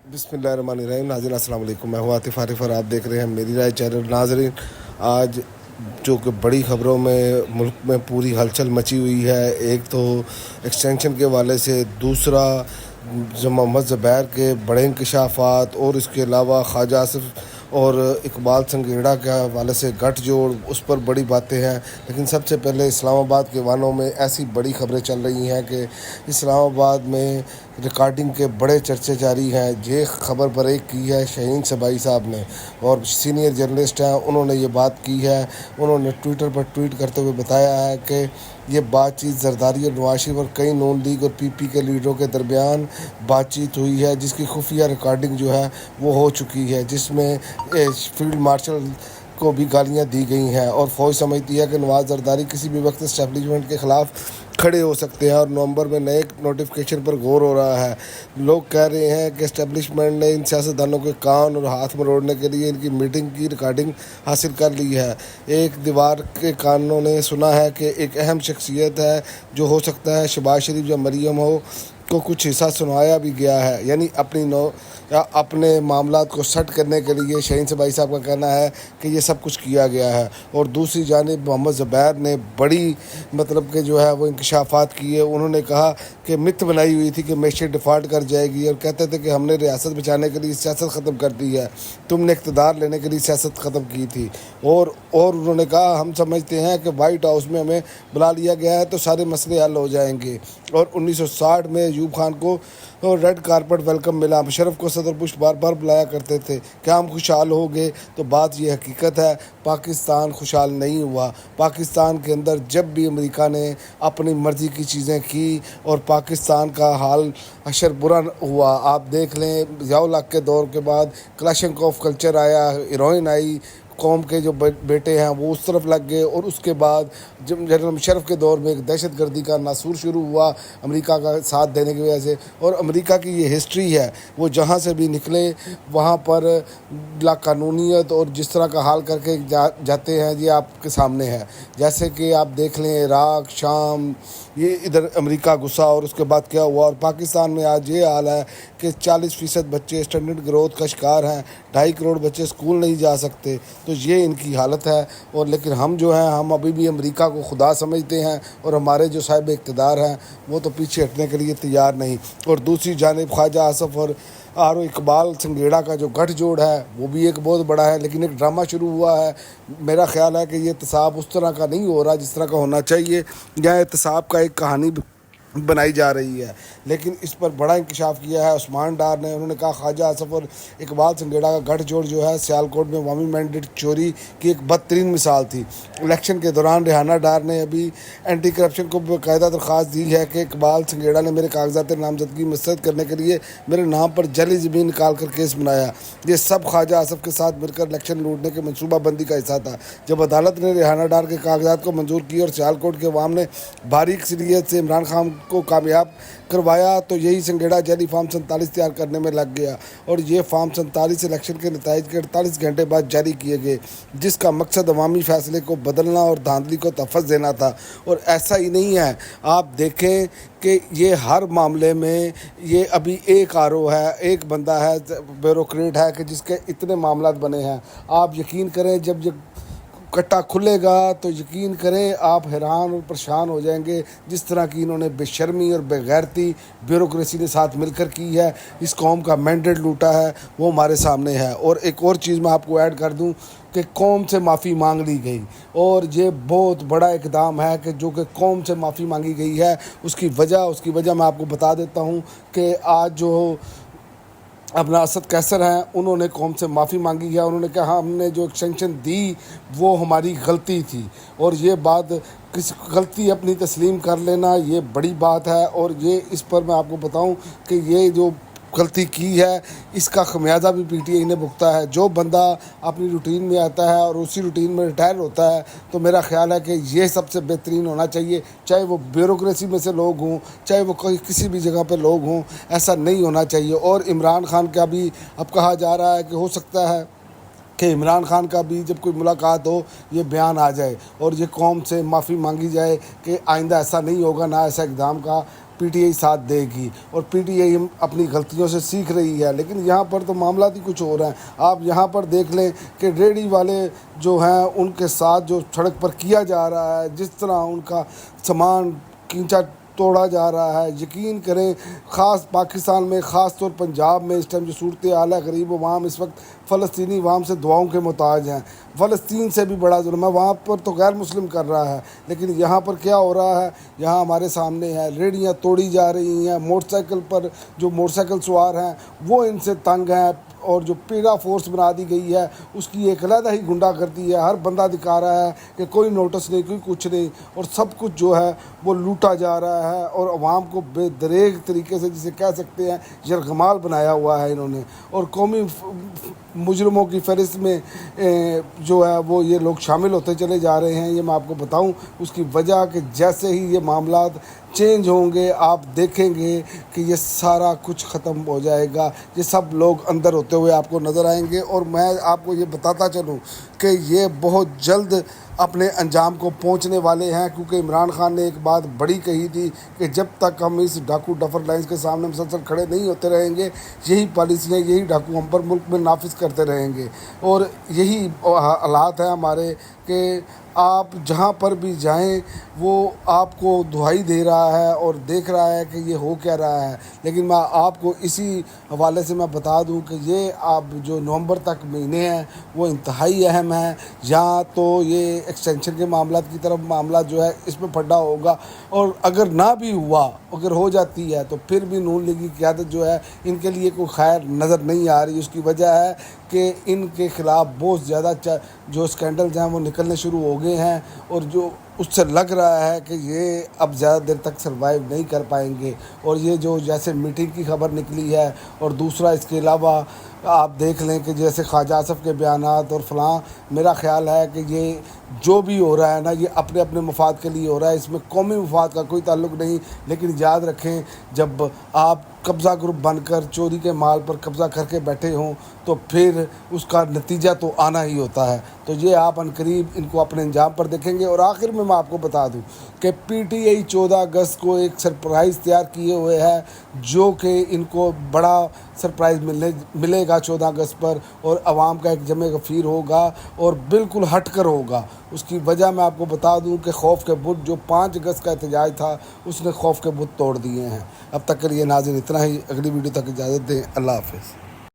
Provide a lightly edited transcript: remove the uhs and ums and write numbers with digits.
बिस्मिल्लाहिर्रहमानिर्रहीम। नाज़रीन अस्सलाम वालेकुम। मैं हूँ आतिफ़ आरिफ और आप देख रहे हैं मेरी राय चैनल। नाज़रीन, आज जो कि बड़ी ख़बरों में मुल्क में पूरी हलचल मची हुई है। एक तो एक्सटेंशन के हवाले से, दूसरा जो मोहम्मद ज़ुबैर के बड़े इंकशाफात, और इसके अलावा ख्वाजा आसिफ और इकबाल संगेड़ा के हवाले से गठजोड़, उस पर बड़ी बातें हैं। लेकिन सबसे पहले इस्लामाबाद के वानों में ऐसी बड़ी ख़बरें चल रही हैं कि इस्लामाबाद में रिकॉर्डिंग के बड़े चर्चे जारी हैं। ये ख़बर ब्रेक की है शाहीन सबाई साहब ने, और सीनियर जर्नलिस्ट हैं, उन्होंने ये बात की है। उन्होंने ट्विटर पर ट्वीट करते हुए बताया है कि ये बातचीत जरदारी और नवाज शरीफ और कई नून लीग और पीपी के लीडरों के दरमियान बातचीत हुई है, जिसकी खुफिया रिकॉर्डिंग जो है वो हो चुकी है, जिसमें फील्ड मार्शल को भी गालियां दी गई हैं। और फ़ौज समझती है कि नवाज जरदारी किसी भी वक्त इस्टेब्लिशमेंट के ख़िलाफ़ खड़े हो सकते हैं, और नवंबर में नए नोटिफिकेशन पर गौर हो रहा है। लोग कह रहे हैं कि इस्टेब्लिशमेंट ने इन सियासतदानों के कान और हाथ मरोड़ने के लिए इनकी मीटिंग की रिकॉर्डिंग हासिल कर ली है। एक दीवार के कानों ने सुना है कि एक अहम शख्सियत है, जो हो सकता है शहबाज शरीफ या मरीम हो, को कुछ हिस्सा सुनाया भी गया है। यानी अपने मामलात को सेट करने के लिए शाहीन सबाई साहब का कहना है कि ये सब कुछ किया गया है। और दूसरी जानिब मोहम्मद ज़ुबैर ने बड़ी मतलब कि जो है वो इंकशाफात किए। उन्होंने कहा कि मिथ बनाई हुई थी कि मैशेट डिफ़ॉल्ट कर जाएगी, और कहते थे कि हमने रियासत बचाने के लिए सियासत ख़त्म कर दी है, तुमने इक़्तिदार लेने के लिए सियासत ख़त्म की थी। और उन्होंने कहा हम समझते हैं कि वाइट हाउस में हमें बुला लिया गया है तो सारे मसले हल हो जाएंगे। और 1960 में अयूब खान को रेड कारपेट वेलकम मिला। मुशर्रफ को सदर बुश बार बार बुलाया करते थे। क्या हम खुशहाल हो गए? तो बात यह हकीकत है, पाकिस्तान खुशहाल नहीं हुआ। पाकिस्तान के अंदर जब भी अमेरिका ने अपनी मर्ज़ी की चीज़ें की और पाकिस्तान का हाल अशर बुरा हुआ। आप देख लें, ज़िया-उल-हक के दौर के बाद क्लाशनकोफ कल्चर आया, हीरोइन आई, कौम के जो बेटे हैं वो उस तरफ लग गए, और उसके बाद जब जनरल मुशर्रफ के दौर में एक दहशत गर्दी का नासूर शुरू हुआ अमेरिका का साथ देने की वजह से। और अमेरिका की ये हिस्ट्री है, वो जहाँ से भी निकले वहाँ पर लाकानूनियत और जिस तरह का हाल करके जाते हैं, ये आपके सामने है। जैसे कि आप देख लें इराक़, शाम, ये इधर अमेरिका घुसा और उसके बाद क्या हुआ। और पाकिस्तान में आज ये हाल है कि 40% बच्चे स्टैंडर्ड ग्रोथ का शिकार हैं, 2.5 करोड़ बच्चे स्कूल नहीं जा सकते। तो ये इनकी हालत है। और लेकिन हम जो हैं, हम अभी भी अमेरिका को खुदा समझते हैं, और हमारे जो साहिब इक़्तिदार हैं वो तो पीछे हटने के लिए तैयार नहीं। और दूसरी जानिब ख्वाजा आसिफ और इकबाल संगेड़ा का जो गठजोड़ है वो भी एक बहुत बड़ा है। लेकिन एक ड्रामा शुरू हुआ है। मेरा ख्याल है कि ये एहतसाब उस तरह का नहीं हो रहा जिस तरह का होना चाहिए। यहाँ एहतसाब का एक कहानी बनाई जा रही है। लेकिन इस पर बड़ा इंकशाफ किया है उस्मान डार ने। उन्होंने कहा ख्वाजा आसिफ और इकबाल संगेड़ा का गठजोड़ जो है सियालकोट में अवामी मैंडेट चोरी की एक बदतरीन मिसाल थी। इलेक्शन के दौरान रेहाना डार ने अभी एंटी करप्शन को बाकायदा दरख्वास्त दी है कि इकबाल संगेड़ा ने मेरे कागजात नामजदगी मुस्तरद करने के लिए मेरे नाम पर जाली ज़मीन निकाल कर केस बनाया। ये सब ख्वाजा आसिफ के साथ मिलकर इलेक्शन लूटने के मनसूबाबंदी का हिस्सा था। जब अदालत ने रेहाना डार के कागजात को मंजूर की और सियालकोट के अवाम ने भारी अक्सरियत से इमरान खान को कामयाब करवाया, तो यही संगेड़ा जाली फार्म 47 तैयार करने में लग गया। और ये फार्म 47 इलेक्शन के नताइज के 48 घंटे बाद जारी किए गए, जिसका मकसद अवामी फैसले को बदलना और धांधली को तहफ़्फ़ुज़ देना था। और ऐसा ही नहीं है, आप देखें कि ये हर मामले में ये अभी एक आरओ है, एक बंदा है, ब्यूरोक्रेट है कि जिसके इतने मामलात बने हैं। आप यकीन करें, जब कट्टा खुलेगा तो यकीन करें आप हैरान और परेशान हो जाएंगे, जिस तरह की इन्होंने बेशर्मी और बेगैरती ब्यूरोक्रेसी ने साथ मिलकर की है। इस कौम का मैंडेट लूटा है, वो हमारे सामने है। और एक और चीज़ मैं आपको ऐड कर दूं कि कौम से माफ़ी मांग ली गई, और ये बहुत बड़ा इकदाम है कि जो कि कौम से माफ़ी मांगी गई है। उसकी वजह मैं आपको बता देता हूँ कि आज जो अपना असद कैसर हैं, उन्होंने कौम से माफ़ी मांगी है। उन्होंने कहा हमने जो एक्सटेंशन दी वो हमारी गलती थी, और ये बात किसी गलती अपनी तस्लीम कर लेना ये बड़ी बात है। और ये इस पर मैं आपको बताऊं कि ये जो गलती की है इसका खमियाजा भी पीटीआई ने भुगता है। जो बंदा अपनी रूटीन में आता है और उसी रूटीन में रिटायर होता है, तो मेरा ख्याल है कि ये सबसे बेहतरीन होना चाहिए, चाहे वो ब्यूरोक्रेसी में से लोग हों, चाहे वो किसी भी जगह पे लोग हों, ऐसा नहीं होना चाहिए। और इमरान खान का भी अब कहा जा रहा है कि हो सकता है कि इमरान खान का भी जब कोई मुलाकात हो ये बयान आ जाए और ये कौम से माफ़ी मांगी जाए कि आइंदा ऐसा नहीं होगा, ना ऐसा इक़दाम का پی ٹی آئی ساتھ دے گی اور پی ٹی آئی اپنی غلطیوں سے سیکھ رہی ہے، لیکن یہاں پر تو معاملات ہی کچھ ہو رہے ہیں۔ آپ یہاں پر دیکھ لیں کہ ریڑھی والے جو ہیں ان کے ساتھ جو سڑک پر کیا جا رہا ہے، جس طرح ان کا سامان کھینچا توڑا جا رہا ہے، یقین کریں خاص پاکستان میں، خاص طور پنجاب میں اس ٹائم جو صورتحال ہے، غریب عوام اس وقت فلسطینی عوام سے دعاؤں کے محتاج ہیں۔ فلسطین سے بھی بڑا ظلم ہے، وہاں پر تو غیر مسلم کر رہا ہے، لیکن یہاں پر کیا ہو رہا ہے، یہاں ہمارے سامنے ہے، ریڑھیاں توڑی جا رہی ہیں، موٹر سائیکل پر جو موٹر سائیکل سوار ہیں وہ ان سے تنگ ہیں، اور جو پیگا فورس بنا دی گئی ہے اس کی ایک علیحدہ ہی گنڈا گردی ہے۔ ہر بندہ دکھا رہا ہے کہ کوئی نوٹس نہیں، کوئی کچھ نہیں، اور سب کچھ جو ہے وہ لوٹا جا رہا ہے، اور عوام کو بے دریغ طریقے سے، جسے کہہ سکتے ہیں یرغمال بنایا ہوا ہے انہوں نے۔ اور قومی مجرموں کی فہرست میں جو ہے وہ یہ لوگ شامل ہوتے چلے جا رہے ہیں۔ یہ میں آپ کو بتاؤں اس کی وجہ کہ جیسے ہی یہ معاملات چینج ہوں گے آپ دیکھیں گے کہ یہ سارا کچھ ختم ہو جائے گا، یہ سب لوگ اندر ہوتے ہوئے آپ کو نظر آئیں گے۔ اور میں آپ کو یہ بتاتا چلوں کہ یہ بہت جلد اپنے انجام کو پہنچنے والے ہیں، کیونکہ عمران خان نے ایک بات بڑی کہی تھی کہ جب تک ہم اس ڈاکو ڈفر لائنز کے سامنے مسلسل کھڑے نہیں ہوتے رہیں گے، یہی پالیسیاں، یہی ڈاکو ہم پر ملک میں نافذ کرتے رہیں گے۔ اور یہی حالات ہیں ہمارے کہ آپ جہاں پر بھی جائیں وہ آپ کو دہائی دے رہا ہے اور دیکھ رہا ہے کہ یہ ہو کیا رہا ہے۔ لیکن میں آپ کو اسی حوالے سے میں بتا دوں کہ یہ آپ جو نومبر تک مہینے ہیں وہ انتہائی اہم ہیں۔ یا تو یہ ایکسٹینشن کے معاملات کی طرف معاملات جو ہے اس میں پھڈا ہوگا، اور اگر نہ بھی ہوا، اگر ہو جاتی ہے تو پھر بھی نون لیگ کی قیادت جو ہے ان کے لیے کوئی خیر نظر نہیں آ رہی۔ اس کی وجہ ہے کہ ان کے خلاف بہت زیادہ جو اسکینڈلز ہیں وہ نکلنے شروع ہو گئے ہیں، اور جو اس سے لگ رہا ہے کہ یہ اب زیادہ دیر تک سروائیو نہیں کر پائیں گے۔ اور یہ جو جیسے میٹنگ کی خبر نکلی ہے، اور دوسرا اس کے علاوہ آپ دیکھ لیں کہ جیسے خواجہ آصف کے بیانات اور فلاں، میرا خیال ہے کہ یہ جو بھی ہو رہا ہے نا، یہ اپنے اپنے مفاد کے لیے ہو رہا ہے، اس میں قومی مفاد کا کوئی تعلق نہیں۔ لیکن یاد رکھیں جب آپ قبضہ گروپ بن کر چوری کے مال پر قبضہ کر کے بیٹھے ہوں تو پھر اس کا نتیجہ تو آنا ہی ہوتا ہے۔ تو یہ آپ عنقریب ان کو اپنے انجام پر دیکھیں گے۔ اور آخر میں آپ کو بتا دوں کہ پی ٹی آئی 14 اگست کو ایک سرپرائز تیار کیے ہوئے ہے، جو کہ ان کو بڑا سرپرائز ملے گا 14 اگست پر، اور عوام کا ایک جمع غفیر ہوگا اور بالکل ہٹ کر ہوگا۔ اس کی وجہ میں آپ کو بتا دوں کہ خوف کے بت، جو 5 اگست کا احتجاج تھا، اس نے خوف کے بت توڑ دیے ہیں۔ اب تک کے لیے ناظرین اتنا ہی، اگلی ویڈیو تک اجازت دیں، اللہ حافظ۔